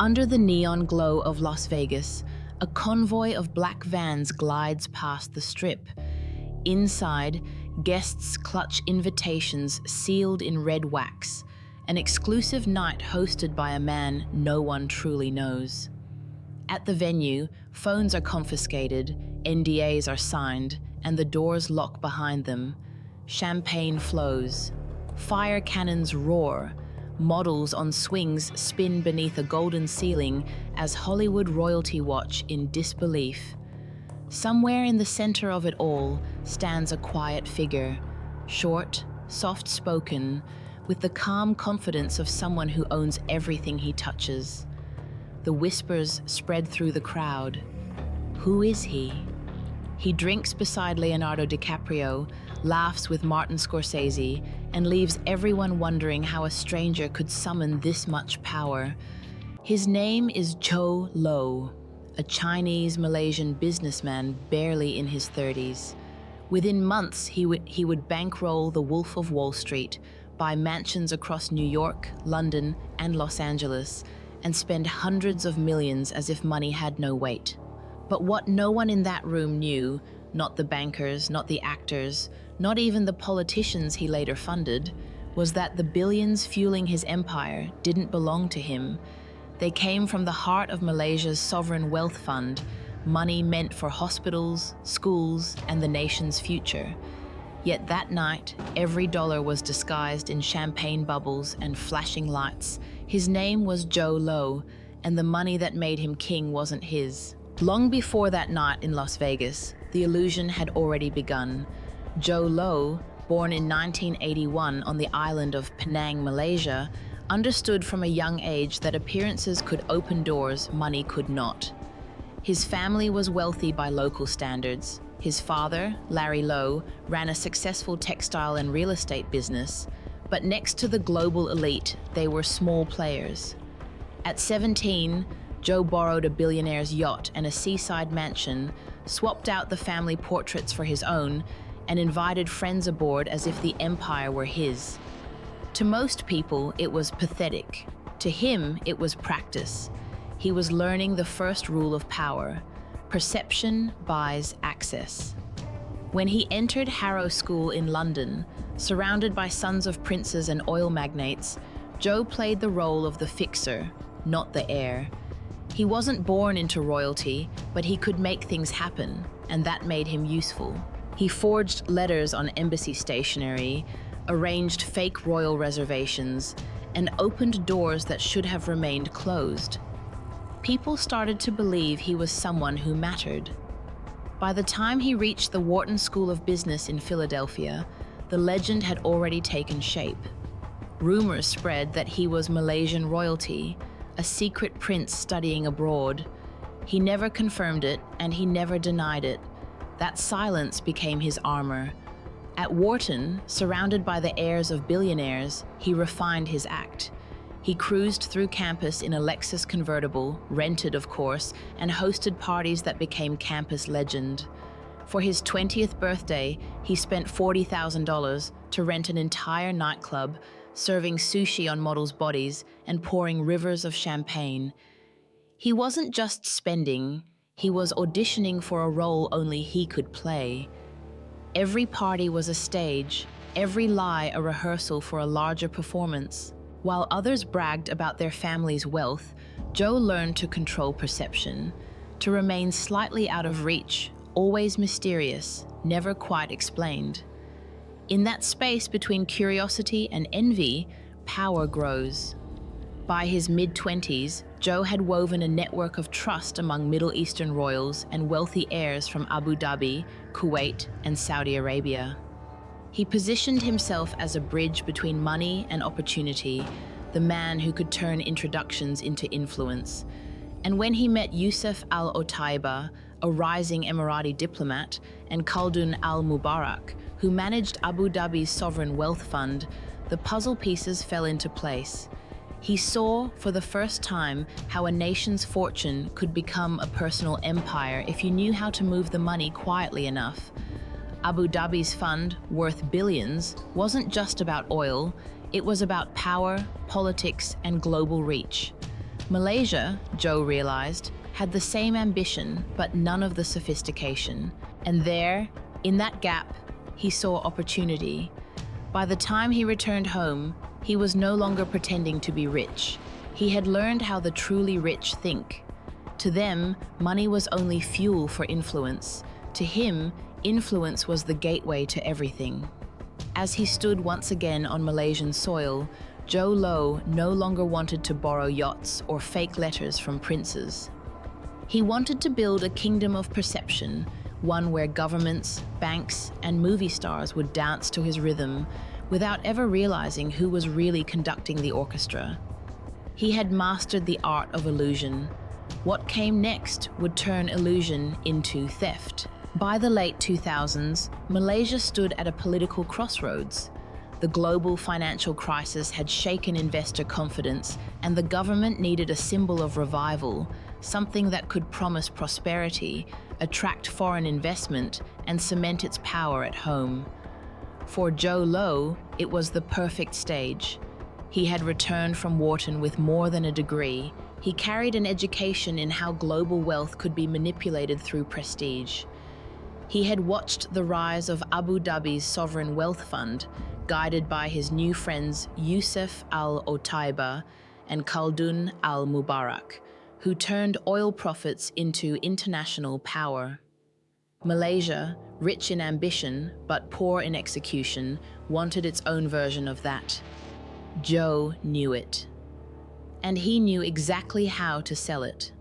Under the neon glow of Las Vegas, a convoy of black vans glides past the Strip. Inside, guests clutch invitations sealed in red wax, an exclusive night hosted by a man no one truly knows. At the venue, phones are confiscated, NDAs are signed, and the doors lock behind them. Champagne flows. Fire cannons roar. Models on swings spin beneath a golden ceiling as Hollywood royalty watch in disbelief. Somewhere in the center of it all stands a quiet figure, short, soft-spoken, with the calm confidence of someone who owns everything he touches. The whispers spread through the crowd. Who is he? He drinks beside Leonardo DiCaprio, laughs with Martin Scorsese, and leaves everyone wondering how a stranger could summon this much power. His name is Jho Low, a Chinese-Malaysian businessman barely in his 30s. Within months, he would bankroll the Wolf of Wall Street, buy mansions across New York, London, and Los Angeles, and spend hundreds of millions as if money had no weight. But what no one in that room knew, not the bankers, not the actors, not even the politicians he later funded, was that the billions fueling his empire didn't belong to him. They came from the heart of Malaysia's sovereign wealth fund, money meant for hospitals, schools, and the nation's future. Yet that night, every dollar was disguised in champagne bubbles and flashing lights. His name was Jho Low, and the money that made him king wasn't his. Long before that night in Las Vegas, the illusion had already begun. Jho Low, born in 1981 on the island of Penang, Malaysia, understood from a young age that appearances could open doors money could not. His family was wealthy by local standards. His father, Larry Low, ran a successful textile and real estate business, but next to the global elite, they were small players. At 17, Jho borrowed a billionaire's yacht and a seaside mansion, swapped out the family portraits for his own, and invited friends aboard as if the empire were his. To most people, it was pathetic. To him, it was practice. He was learning the first rule of power: perception buys access. When he entered Harrow School in London, surrounded by sons of princes and oil magnates, Jho played the role of the fixer, not the heir. He wasn't born into royalty, but he could make things happen, and that made him useful. He forged letters on embassy stationery, arranged fake royal reservations, and opened doors that should have remained closed. People started to believe he was someone who mattered. By the time he reached the Wharton School of Business in Philadelphia, the legend had already taken shape. Rumors spread that he was Malaysian royalty, a secret prince studying abroad. He never confirmed it, and he never denied it. That silence became his armor. At Wharton, surrounded by the heirs of billionaires, he refined his act. He cruised through campus in a Lexus convertible, rented of course, and hosted parties that became campus legend. For his 20th birthday, he spent $40,000 to rent an entire nightclub, serving sushi on models' bodies and pouring rivers of champagne. He wasn't just spending, he was auditioning for a role only he could play. Every party was a stage, every lie a rehearsal for a larger performance. While others bragged about their family's wealth, Jho learned to control perception, to remain slightly out of reach, always mysterious, never quite explained. In that space between curiosity and envy, power grows. By his mid-20s, Jho had woven a network of trust among Middle Eastern royals and wealthy heirs from Abu Dhabi, Kuwait, and Saudi Arabia. He positioned himself as a bridge between money and opportunity, the man who could turn introductions into influence. And when he met Yusuf al-Otaiba, a rising Emirati diplomat, and Khaldun al-Mubarak, who managed Abu Dhabi's sovereign wealth fund, the puzzle pieces fell into place. He saw, for the first time, how a nation's fortune could become a personal empire if you knew how to move the money quietly enough. Abu Dhabi's fund, worth billions, wasn't just about oil, it was about power, politics, and global reach. Malaysia, Jho realized, had the same ambition but none of the sophistication. And there, in that gap, he saw opportunity. By the time he returned home, he was no longer pretending to be rich. He had learned how the truly rich think. To them, money was only fuel for influence. To him, influence was the gateway to everything. As he stood once again on Malaysian soil, Jho Low no longer wanted to borrow yachts or fake letters from princes. He wanted to build a kingdom of perception, one where governments, banks, and movie stars would dance to his rhythm without ever realizing who was really conducting the orchestra. He had mastered the art of illusion. What came next would turn illusion into theft. By the late 2000s, Malaysia stood at a political crossroads. The global financial crisis had shaken investor confidence, and the government needed a symbol of revival, something that could promise prosperity, attract foreign investment, and cement its power at home. For Jho Low, it was the perfect stage. He had returned from Wharton with more than a degree. He carried an education in how global wealth could be manipulated through prestige. He had watched the rise of Abu Dhabi's sovereign wealth fund, guided by his new friends Yusuf al-Otaiba and Khaldun al-Mubarak, who turned oil profits into international power. Malaysia, rich in ambition but poor in execution, wanted its own version of that. Jho knew it. And he knew exactly how to sell it.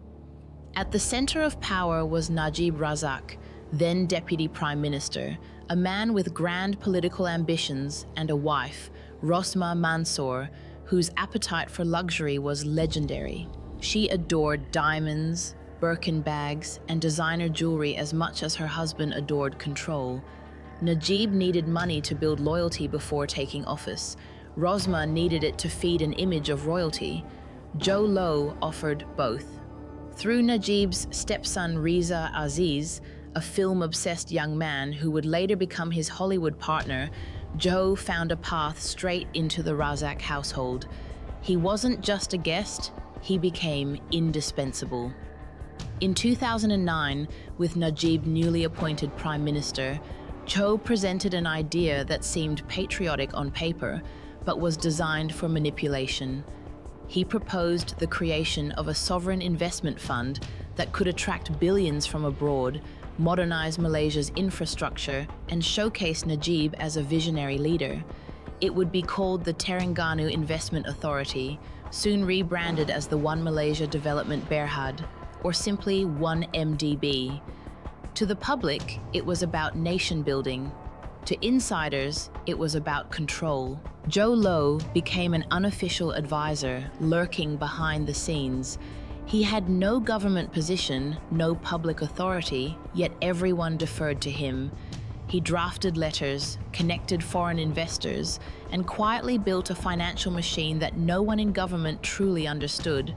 At the center of power was Najib Razak, then Deputy Prime Minister, a man with grand political ambitions, and a wife, Rosmah Mansor, whose appetite for luxury was legendary. She adored diamonds, Birkin bags, and designer jewelry as much as her husband adored control. Najib needed money to build loyalty before taking office. Rosmah needed it to feed an image of royalty. Jho Low offered both. Through Najib's stepson Riza Aziz, a film-obsessed young man who would later become his Hollywood partner, Jho found a path straight into the Razak household. He wasn't just a guest, he became indispensable. In 2009, with Najib newly appointed Prime Minister, Jho presented an idea that seemed patriotic on paper, but was designed for manipulation. He proposed the creation of a sovereign investment fund that could attract billions from abroad, modernize Malaysia's infrastructure, and showcase Najib as a visionary leader. It would be called the Terengganu Investment Authority, soon rebranded as the One Malaysia Development Berhad, or simply 1MDB. To the public, it was about nation building. To insiders, it was about control. Jho Low became an unofficial advisor, lurking behind the scenes. He had no government position, no public authority, yet everyone deferred to him. He drafted letters, connected foreign investors, and quietly built a financial machine that no one in government truly understood.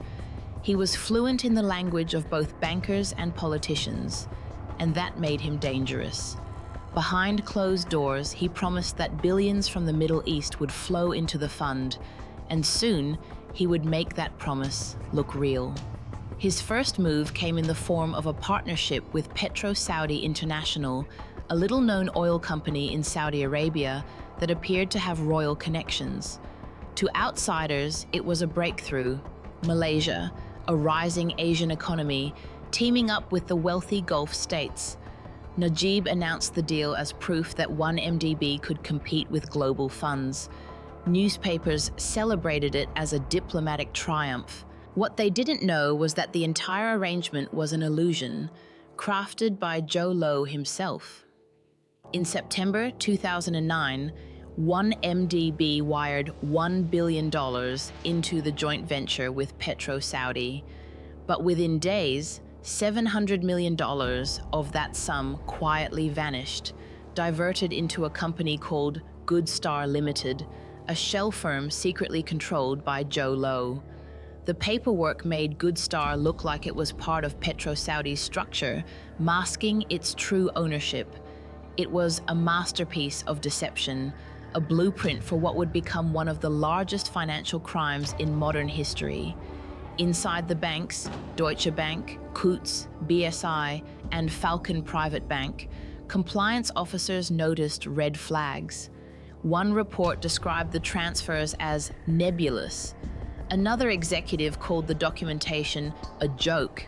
He was fluent in the language of both bankers and politicians, and that made him dangerous. Behind closed doors, he promised that billions from the Middle East would flow into the fund, and soon he would make that promise look real. His first move came in the form of a partnership with PetroSaudi International, a little-known oil company in Saudi Arabia that appeared to have royal connections. To outsiders, it was a breakthrough. Malaysia, a rising Asian economy, teaming up with the wealthy Gulf states. Najib announced the deal as proof that 1MDB could compete with global funds. Newspapers celebrated it as a diplomatic triumph. What they didn't know was that the entire arrangement was an illusion, crafted by Jho Low himself. In September 2009, 1MDB wired $1 billion into the joint venture with PetroSaudi. But within days, $700 million of that sum quietly vanished, diverted into a company called Goodstar Limited, a shell firm secretly controlled by Jho Low. The paperwork made Goodstar look like it was part of PetroSaudi's structure, masking its true ownership. It was a masterpiece of deception, a blueprint for what would become one of the largest financial crimes in modern history. Inside the banks, Deutsche Bank, Coutts, BSI, and Falcon Private Bank, compliance officers noticed red flags. One report described the transfers as nebulous. Another executive called the documentation a joke,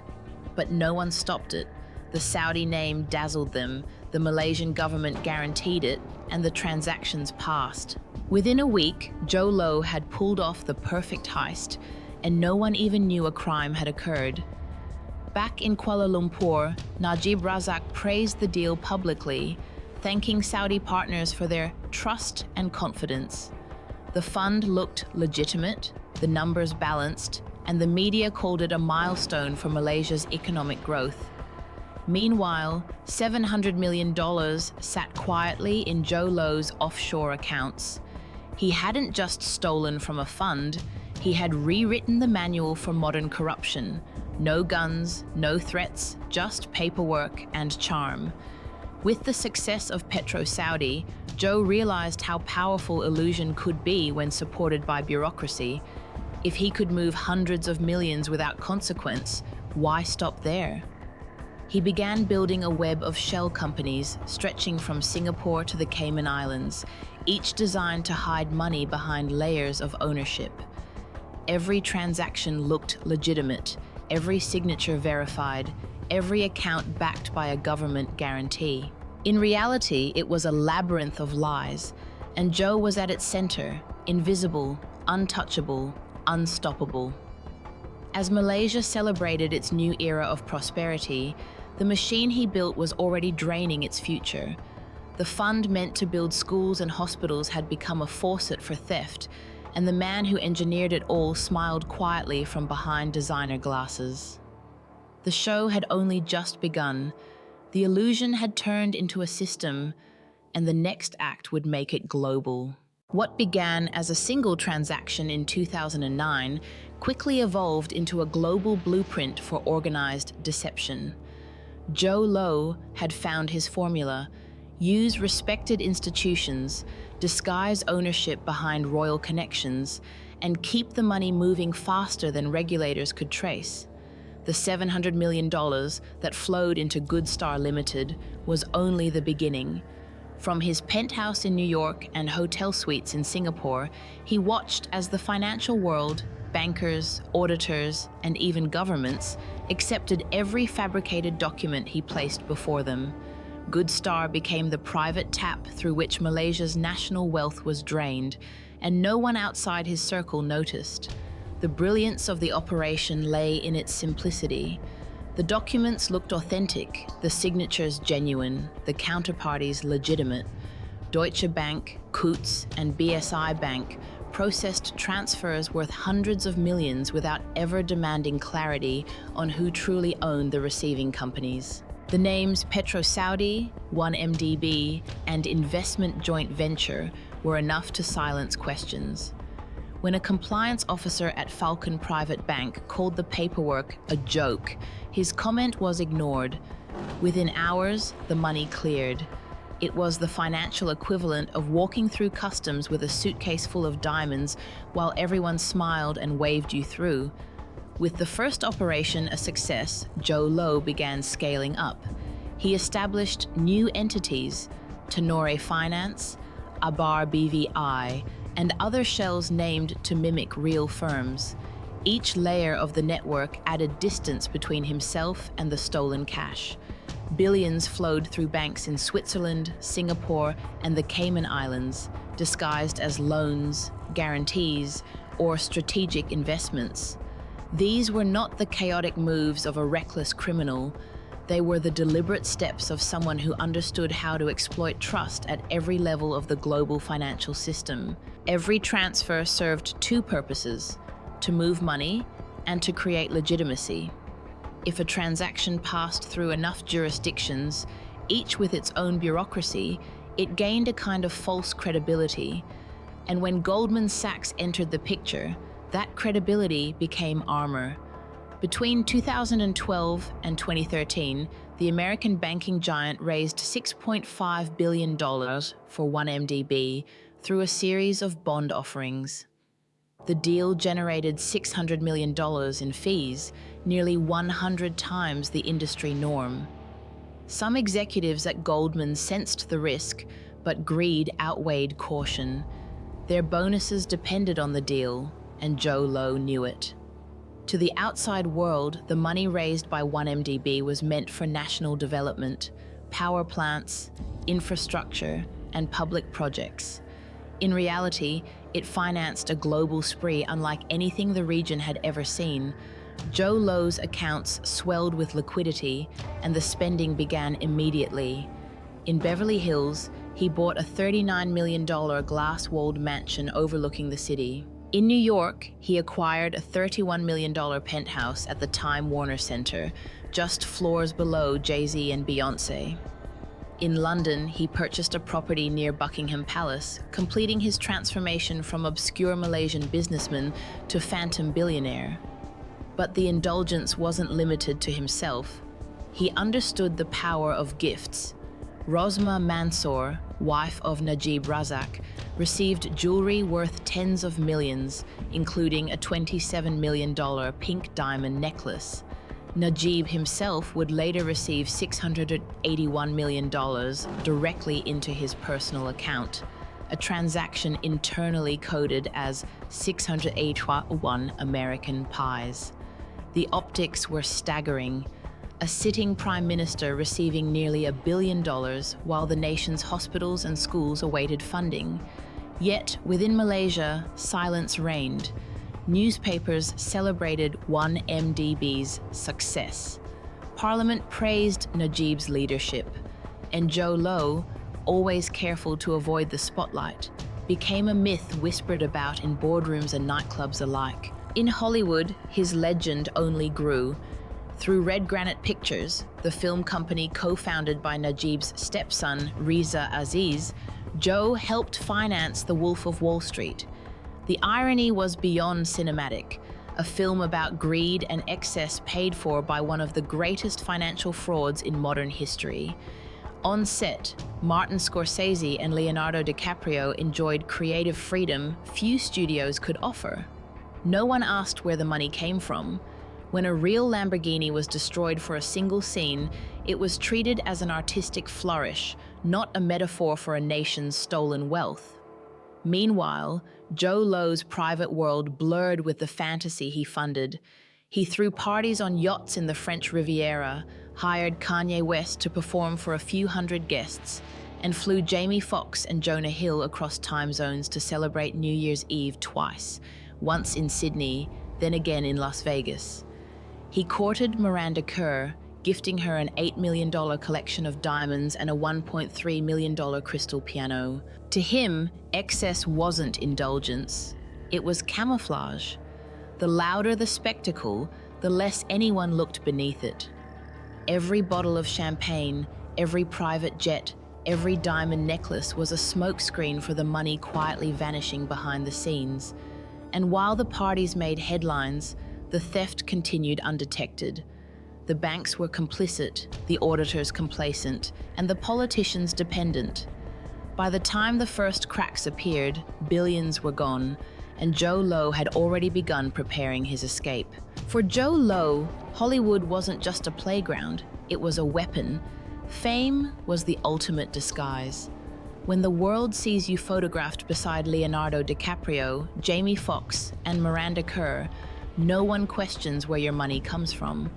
but no one stopped it. The Saudi name dazzled them, the Malaysian government guaranteed it, and the transactions passed. Within a week, Jho Low had pulled off the perfect heist, and no one even knew a crime had occurred. Back in Kuala Lumpur, Najib Razak praised the deal publicly, thanking Saudi partners for their trust and confidence. The fund looked legitimate, the numbers balanced, and the media called it a milestone for Malaysia's economic growth. Meanwhile, $700 million sat quietly in Jho Low's offshore accounts. He hadn't just stolen from a fund, he had rewritten the manual for modern corruption. No guns, no threats, just paperwork and charm. With the success of PetroSaudi, Jho realized how powerful illusion could be when supported by bureaucracy. If he could move hundreds of millions without consequence, why stop there? He began building a web of shell companies stretching from Singapore to the Cayman Islands, each designed to hide money behind layers of ownership. Every transaction looked legitimate, every signature verified, every account backed by a government guarantee. In reality, it was a labyrinth of lies, and Jho was at its center, invisible, untouchable, unstoppable. As Malaysia celebrated its new era of prosperity, the machine he built was already draining its future. The fund meant to build schools and hospitals had become a faucet for theft, and the man who engineered it all smiled quietly from behind designer glasses. The show had only just begun. The illusion had turned into a system, and the next act would make it global. What began as a single transaction in 2009 quickly evolved into a global blueprint for organized deception. Jho Low had found his formula: use respected institutions, disguise ownership behind royal connections, and keep the money moving faster than regulators could trace. The $700 million that flowed into Goodstar Limited was only the beginning. From his penthouse in New York and hotel suites in Singapore, he watched as the financial world, bankers, auditors, and even governments accepted every fabricated document he placed before them. Goodstar became the private tap through which Malaysia's national wealth was drained, and no one outside his circle noticed. The brilliance of the operation lay in its simplicity. The documents looked authentic, the signatures genuine, the counterparties legitimate. Deutsche Bank, Coutts, and BSI Bank processed transfers worth hundreds of millions without ever demanding clarity on who truly owned the receiving companies. The names PetroSaudi, 1MDB, and Investment Joint Venture were enough to silence questions. When a compliance officer at Falcon Private Bank called the paperwork a joke, his comment was ignored. Within hours, the money cleared. It was the financial equivalent of walking through customs with a suitcase full of diamonds while everyone smiled and waved you through. With the first operation a success, Jho Low began scaling up. He established new entities, Tenore Finance, Abar BVI, and other shells named to mimic real firms. Each layer of the network added distance between himself and the stolen cash. Billions flowed through banks in Switzerland, Singapore, and the Cayman Islands, disguised as loans, guarantees, or strategic investments. These were not the chaotic moves of a reckless criminal. They were the deliberate steps of someone who understood how to exploit trust at every level of the global financial system. Every transfer served two purposes: to move money and to create legitimacy. If a transaction passed through enough jurisdictions, each with its own bureaucracy, it gained a kind of false credibility. And when Goldman Sachs entered the picture, that credibility became armor. Between 2012 and 2013, the American banking giant raised $6.5 billion for 1MDB through a series of bond offerings. The deal generated $600 million in fees, nearly 100 times the industry norm. Some executives at Goldman sensed the risk, but greed outweighed caution. Their bonuses depended on the deal, and Jho Low knew it. To the outside world, the money raised by 1MDB was meant for national development, power plants, infrastructure, and public projects. In reality, it financed a global spree unlike anything the region had ever seen. Jho Low's accounts swelled with liquidity, and the spending began immediately. In Beverly Hills, he bought a $39 million glass-walled mansion overlooking the city. In New York, he acquired a $31 million penthouse at the Time Warner Center, just floors below Jay-Z and Beyoncé. In London, he purchased a property near Buckingham Palace, completing his transformation from obscure Malaysian businessman to phantom billionaire. But the indulgence wasn't limited to himself. He understood the power of gifts. Rosma Mansour, wife of Najib Razak, received jewelry worth tens of millions, including a $27 million pink diamond necklace. Najib himself would later receive $681 million directly into his personal account, a transaction internally coded as 681 American pies. The optics were staggering. A sitting prime minister receiving nearly $1 billion while the nation's hospitals and schools awaited funding. Yet, within Malaysia, silence reigned. Newspapers celebrated 1MDB's success. Parliament praised Najib's leadership, and Jho Low, always careful to avoid the spotlight, became a myth whispered about in boardrooms and nightclubs alike. In Hollywood, his legend only grew. Through Red Granite Pictures, the film company co-founded by Najib's stepson, Riza Aziz, Jho helped finance The Wolf of Wall Street. The irony was beyond cinematic, a film about greed and excess paid for by one of the greatest financial frauds in modern history. On set, Martin Scorsese and Leonardo DiCaprio enjoyed creative freedom few studios could offer. No one asked where the money came from. When a real Lamborghini was destroyed for a single scene, it was treated as an artistic flourish, not a metaphor for a nation's stolen wealth. Meanwhile, Jho Low's private world blurred with the fantasy he funded. He threw parties on yachts in the French Riviera, hired Kanye West to perform for a few hundred guests, and flew Jamie Foxx and Jonah Hill across time zones to celebrate New Year's Eve twice, once in Sydney, then again in Las Vegas. He courted Miranda Kerr, gifting her an $8 million collection of diamonds and a $1.3 million crystal piano. To him, excess wasn't indulgence. It was camouflage. The louder the spectacle, the less anyone looked beneath it. Every bottle of champagne, every private jet, every diamond necklace was a smokescreen for the money quietly vanishing behind the scenes. And while the parties made headlines, the theft continued undetected. The banks were complicit, the auditors complacent, and the politicians dependent. By the time the first cracks appeared, billions were gone, and Jho Low had already begun preparing his escape. For Jho Low, Hollywood wasn't just a playground, it was a weapon. Fame was the ultimate disguise. When the world sees you photographed beside Leonardo DiCaprio, Jamie Foxx, and Miranda Kerr, no one questions where your money comes from.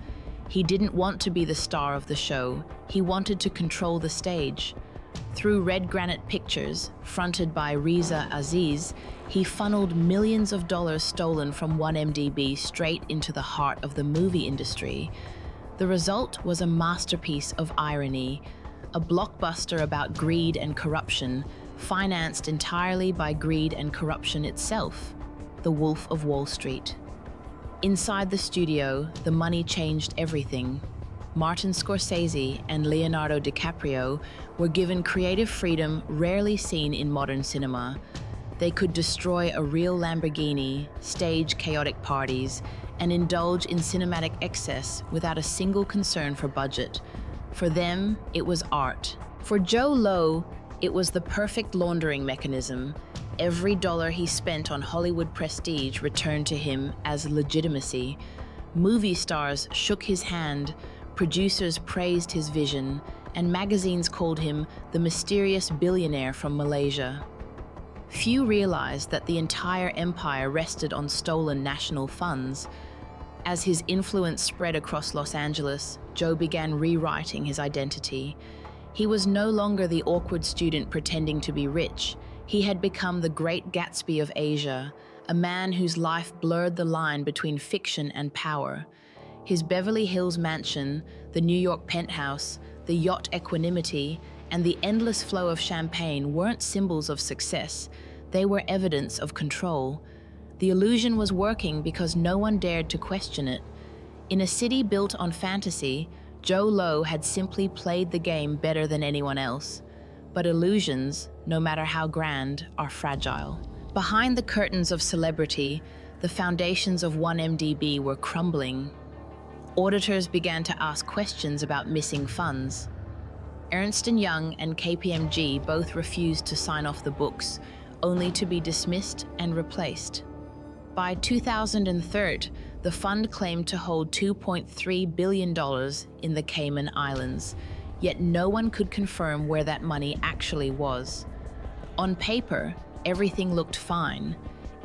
He didn't want to be the star of the show, he wanted to control the stage. Through Red Granite Pictures, fronted by Riza Aziz, he funneled millions of dollars stolen from 1MDB straight into the heart of the movie industry. The result was a masterpiece of irony, a blockbuster about greed and corruption, financed entirely by greed and corruption itself, The Wolf of Wall Street. Inside the studio, the money changed everything. Martin Scorsese and Leonardo DiCaprio were given creative freedom rarely seen in modern cinema. They could destroy a real Lamborghini, stage chaotic parties, and indulge in cinematic excess without a single concern for budget. For them, it was art. For Jho Low, it was the perfect laundering mechanism. Every dollar he spent on Hollywood prestige returned to him as legitimacy. Movie stars shook his hand, producers praised his vision, and magazines called him the mysterious billionaire from Malaysia. Few realized that the entire empire rested on stolen national funds. As his influence spread across Los Angeles, Jho began rewriting his identity. He was no longer the awkward student pretending to be rich. He had become the great Gatsby of Asia, a man whose life blurred the line between fiction and power. His Beverly Hills mansion, the New York penthouse, the yacht Equanimity, and the endless flow of champagne weren't symbols of success. They were evidence of control. The illusion was working because no one dared to question it. In a city built on fantasy, Jho Low had simply played the game better than anyone else. But illusions, no matter how grand, are fragile. Behind the curtains of celebrity, the foundations of 1MDB were crumbling. Auditors began to ask questions about missing funds. Ernst & Young and KPMG both refused to sign off the books, only to be dismissed and replaced. By 2003, the fund claimed to hold $2.3 billion in the Cayman Islands, yet no one could confirm where that money actually was. On paper, everything looked fine.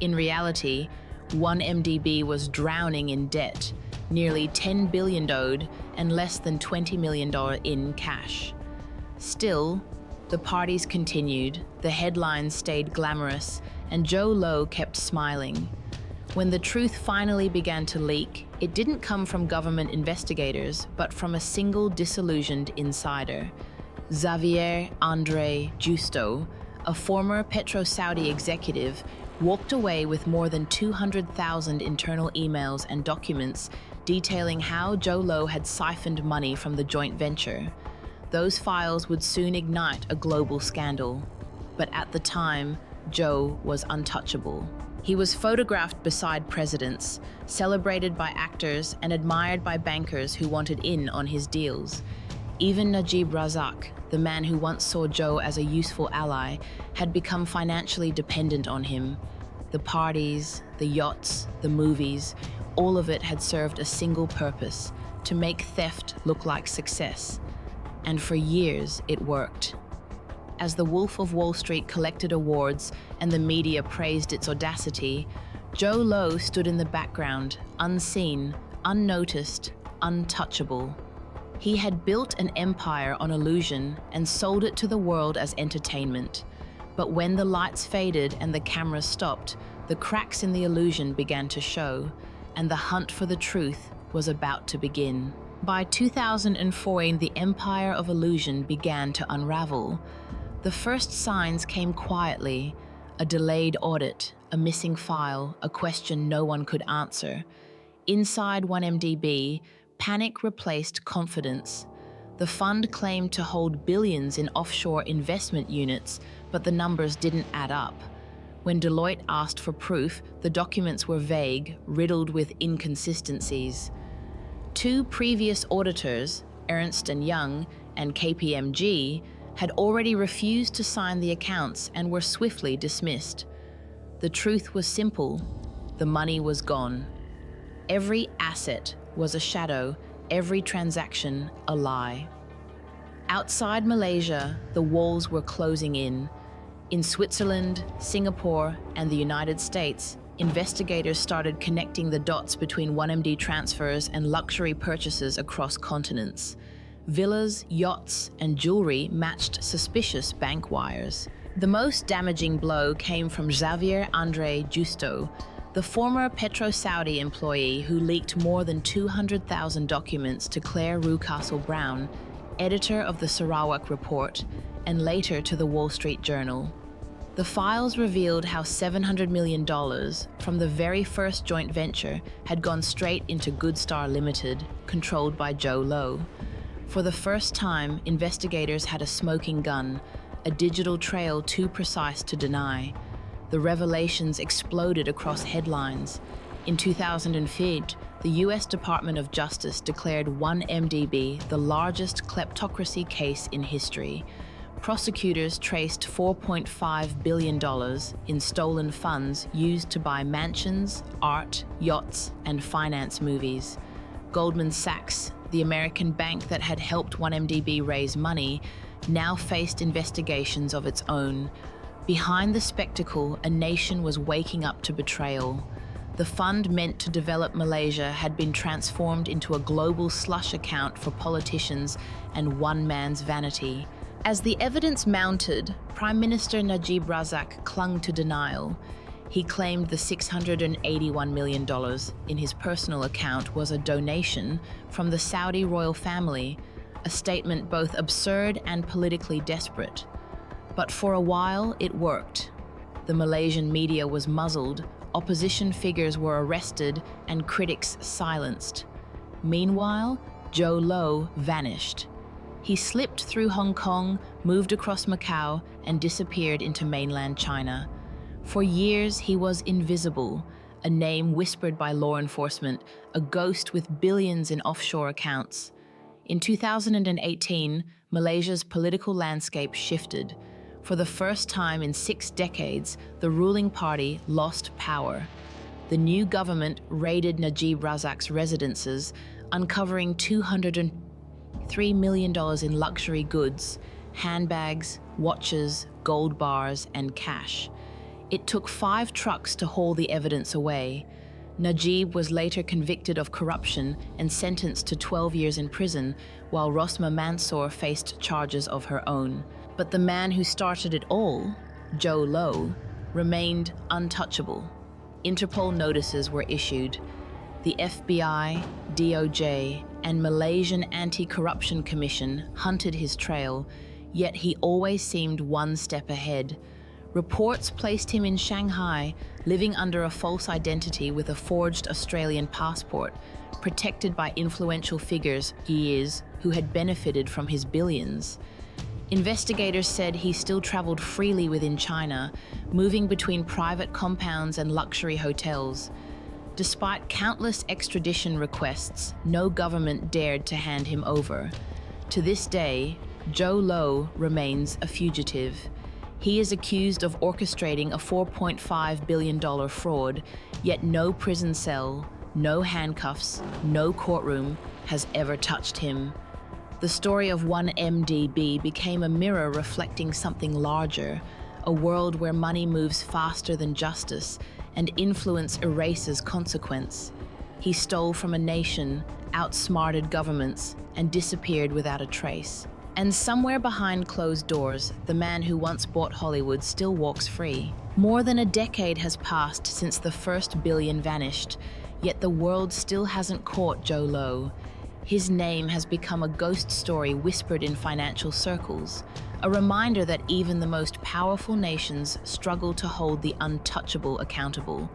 In reality, 1MDB was drowning in debt, nearly $10 billion owed and less than $20 million in cash. Still, the parties continued, the headlines stayed glamorous, and Jho Low kept smiling. When the truth finally began to leak, it didn't come from government investigators, but from a single disillusioned insider. Xavier Andre Justo, a former PetroSaudi executive, walked away with more than 200,000 internal emails and documents detailing how Jho Low had siphoned money from the joint venture. Those files would soon ignite a global scandal. But at the time, Jho was untouchable. He was photographed beside presidents, celebrated by actors, and admired by bankers who wanted in on his deals. Even Najib Razak, the man who once saw Jho as a useful ally, had become financially dependent on him. The parties, the yachts, the movies, all of it had served a single purpose: to make theft look like success. And for years, it worked. As the Wolf of Wall Street collected awards and the media praised its audacity, Jho Low stood in the background, unseen, unnoticed, untouchable. He had built an empire on illusion and sold it to the world as entertainment. But when the lights faded and the cameras stopped, the cracks in the illusion began to show, and the hunt for the truth was about to begin. By 2004, the empire of illusion began to unravel. The first signs came quietly: a delayed audit, a missing file, a question no one could answer. Inside 1MDB, panic replaced confidence. The fund claimed to hold billions in offshore investment units, but the numbers didn't add up. When Deloitte asked for proof, the documents were vague, riddled with inconsistencies. Two previous auditors, Ernst & Young and KPMG, had already refused to sign the accounts and were swiftly dismissed. The truth was simple: the money was gone. Every asset was a shadow, every transaction a lie. Outside Malaysia, the walls were closing in. In Switzerland, Singapore, and the United States, investigators started connecting the dots between 1MD transfers and luxury purchases across continents. Villas, yachts, and jewelry matched suspicious bank wires. The most damaging blow came from Xavier Andre Justo, the former PetroSaudi employee who leaked more than 200,000 documents to Claire Rucastle Brown, editor of the Sarawak Report, and later to the Wall Street Journal. The files revealed how $700 million from the very first joint venture had gone straight into Goodstar Limited, controlled by Jho Low. For the first time, investigators had a smoking gun, a digital trail too precise to deny. The revelations exploded across headlines. In 2005, the US Department of Justice declared 1MDB the largest kleptocracy case in history. Prosecutors traced $4.5 billion in stolen funds used to buy mansions, art, yachts, and finance movies. Goldman Sachs, the American bank that had helped 1MDB raise money, now faced investigations of its own. Behind the spectacle, a nation was waking up to betrayal. The fund meant to develop Malaysia had been transformed into a global slush account for politicians and one man's vanity. As the evidence mounted, Prime Minister Najib Razak clung to denial. He claimed the $681 million in his personal account was a donation from the Saudi royal family, a statement both absurd and politically desperate. But for a while, it worked. The Malaysian media was muzzled, opposition figures were arrested, and critics silenced. Meanwhile, Jho Low vanished. He slipped through Hong Kong, moved across Macau, and disappeared into mainland China. For years, he was invisible, a name whispered by law enforcement, a ghost with billions in offshore accounts. In 2018, Malaysia's political landscape shifted. For the first time in 6 decades, the ruling party lost power. The new government raided Najib Razak's residences, uncovering $203 million in luxury goods, handbags, watches, gold bars, and cash. It took 5 trucks to haul the evidence away. Najib was later convicted of corruption and sentenced to 12 years in prison, while Rosma Mansour faced charges of her own. But the man who started it all, Jho Low, remained untouchable. Interpol notices were issued. The FBI, DOJ, and Malaysian Anti-Corruption Commission hunted his trail, yet he always seemed one step ahead. Reports placed him in Shanghai, living under a false identity with a forged Australian passport, protected by influential figures who had benefited from his billions. Investigators said he still traveled freely within China, moving between private compounds and luxury hotels. Despite countless extradition requests, no government dared to hand him over. To this day, Jho Low remains a fugitive. He is accused of orchestrating a $4.5 billion fraud, yet no prison cell, no handcuffs, no courtroom has ever touched him. The story of 1MDB became a mirror reflecting something larger, a world where money moves faster than justice and influence erases consequence. He stole from a nation, outsmarted governments, and disappeared without a trace. And somewhere behind closed doors, the man who once bought Hollywood still walks free. More than a decade has passed since the first billion vanished, yet the world still hasn't caught Jho Low. His name has become a ghost story whispered in financial circles, a reminder that even the most powerful nations struggle to hold the untouchable accountable.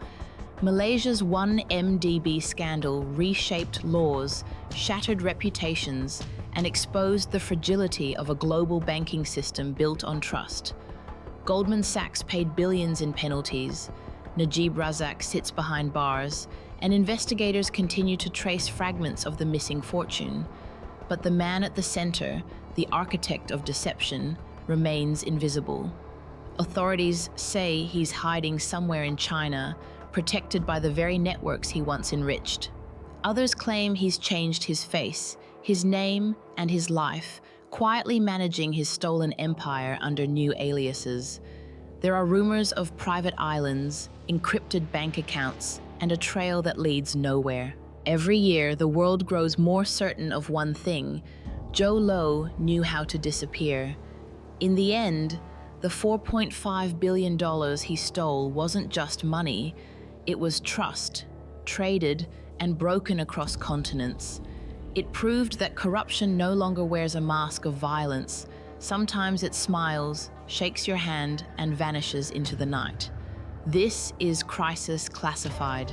Malaysia's 1MDB scandal reshaped laws, shattered reputations, and exposed the fragility of a global banking system built on trust. Goldman Sachs paid billions in penalties, Najib Razak sits behind bars, and investigators continue to trace fragments of the missing fortune. But the man at the center, the architect of deception, remains invisible. Authorities say he's hiding somewhere in China, protected by the very networks he once enriched. Others claim he's changed his face, his name, and his life, quietly managing his stolen empire under new aliases. There are rumors of private islands, encrypted bank accounts, and a trail that leads nowhere. Every year, the world grows more certain of one thing: Jho Low knew how to disappear. In the end, the $4.5 billion he stole wasn't just money, it was trust, traded and broken across continents. It proved that corruption no longer wears a mask of violence. Sometimes it smiles, shakes your hand, and vanishes into the night. This is Crisis Classified.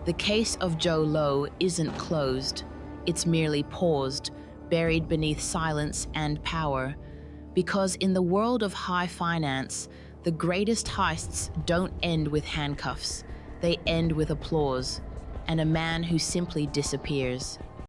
The case of Jho Low isn't closed. It's merely paused, buried beneath silence and power. Because in the world of high finance, the greatest heists don't end with handcuffs. They end with applause, and a man who simply disappears.